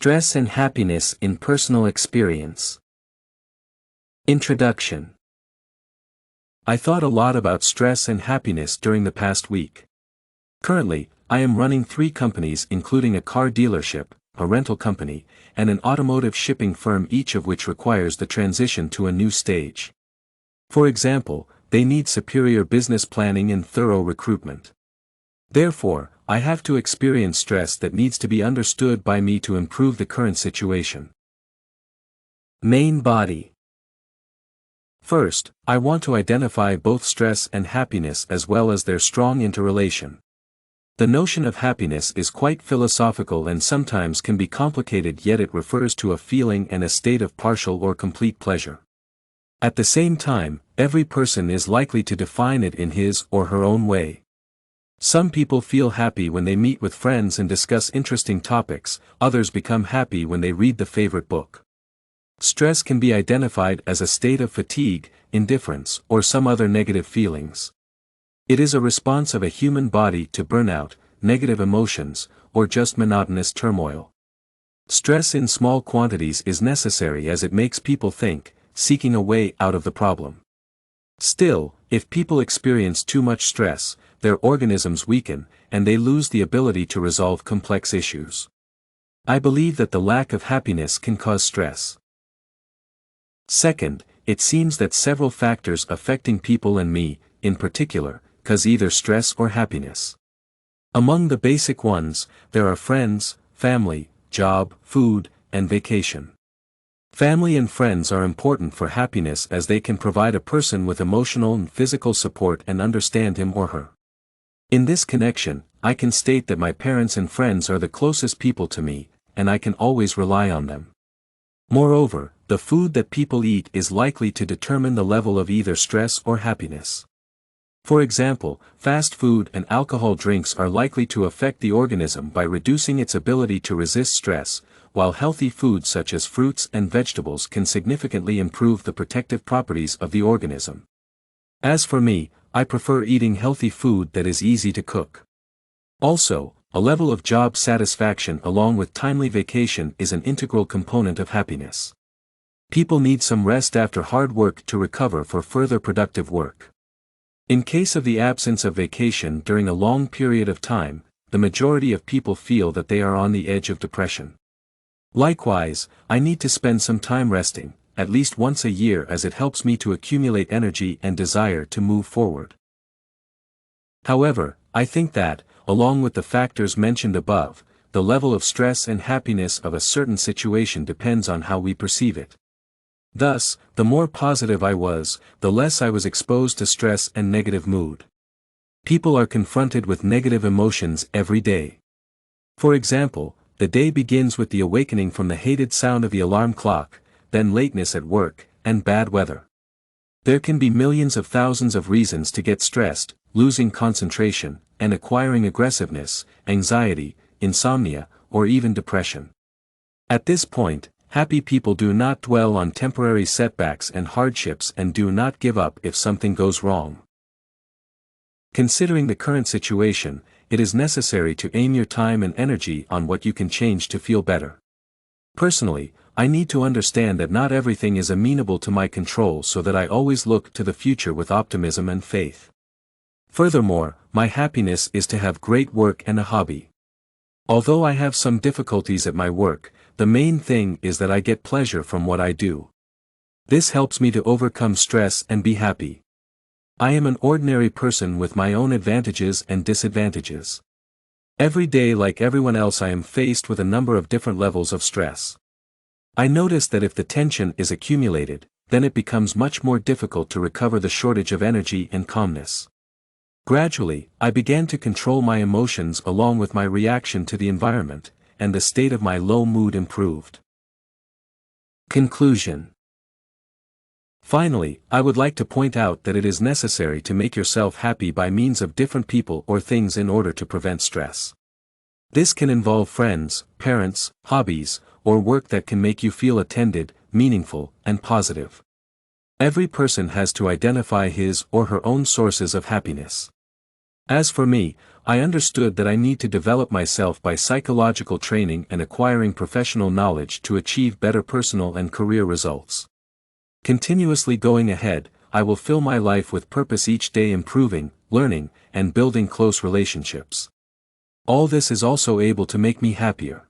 Stress and happiness in personal experience. Introduction. I thought a lot about stress and happiness during the past week. Currently, I am running 3 companies including a car dealership, a rental company, and an automotive shipping firm, each of which requires the transition to a new stage. For example, they need superior business planning and thorough recruitment. Therefore, I have to experience stress that needs to be understood by me to improve the current situation. Main body. First, I want to identify both stress and happiness as well as their strong interrelation. The notion of happiness is quite philosophical and sometimes can be complicated, yet it refers to a feeling and a state of partial or complete pleasure. At the same time, every person is likely to define it in his or her own way. Some people feel happy when they meet with friends and discuss interesting topics, others become happy when they read the favorite book. Stress can be identified as a state of fatigue, indifference, or some other negative feelings. It is a response of a human body to burnout, negative emotions, or just monotonous turmoil. Stress in small quantities is necessary as it makes people think, seeking a way out of the problem. Still, if people experience too much stress, their organisms weaken, and they lose the ability to resolve complex issues. I believe that the lack of happiness can cause stress. Second, it seems that several factors affecting people and me, in particular, cause either stress or happiness. Among the basic ones, there are friends, family, job, food, and vacation. Family and friends are important for happiness as they can provide a person with emotional and physical support and understand him or her. In this connection, I can state that my parents and friends are the closest people to me, and I can always rely on them. Moreover, the food that people eat is likely to determine the level of either stress or happiness. For example, fast food and alcohol drinks are likely to affect the organism by reducing its ability to resist stress, while healthy foods such as fruits and vegetables can significantly improve the protective properties of the organism. As for me, I prefer eating healthy food that is easy to cook. Also, a level of job satisfaction along with timely vacation is an integral component of happiness. People need some rest after hard work to recover for further productive work. In case of the absence of vacation during a long period of time, the majority of people feel that they are on the edge of depression. Likewise, I need to spend some time resting, at least once a year, as it helps me to accumulate energy and desire to move forward. However, I think that, along with the factors mentioned above, the level of stress and happiness of a certain situation depends on how we perceive it. Thus, the more positive I was, the less I was exposed to stress and negative mood. People are confronted with negative emotions every day. For example, the day begins with the awakening from the hated sound of the alarm clock, then lateness at work, and bad weather. There can be millions of thousands of reasons to get stressed, losing concentration, and acquiring aggressiveness, anxiety, insomnia, or even depression. At this point, happy people do not dwell on temporary setbacks and hardships and do not give up if something goes wrong. Considering the current situation, it is necessary to aim your time and energy on what you can change to feel better. Personally, I need to understand that not everything is amenable to my control, so that I always look to the future with optimism and faith. Furthermore, my happiness is to have great work and a hobby. Although I have some difficulties at my work, the main thing is that I get pleasure from what I do. This helps me to overcome stress and be happy. I am an ordinary person with my own advantages and disadvantages. Every day, like everyone else, I am faced with a number of different levels of stress. I notice that if the tension is accumulated, then it becomes much more difficult to recover the shortage of energy and calmness. Gradually, I began to control my emotions along with my reaction to the environment, and the state of my low mood improved. Conclusion. Finally, I would like to point out that it is necessary to make yourself happy by means of different people or things in order to prevent stress. This can involve friends, parents, hobbies, or work that can make you feel attended, meaningful, and positive. Every person has to identify his or her own sources of happiness. As for me, I understood that I need to develop myself by psychological training and acquiring professional knowledge to achieve better personal and career results. Continuously going ahead, I will fill my life with purpose, each day improving, learning, and building close relationships. All this is also able to make me happier.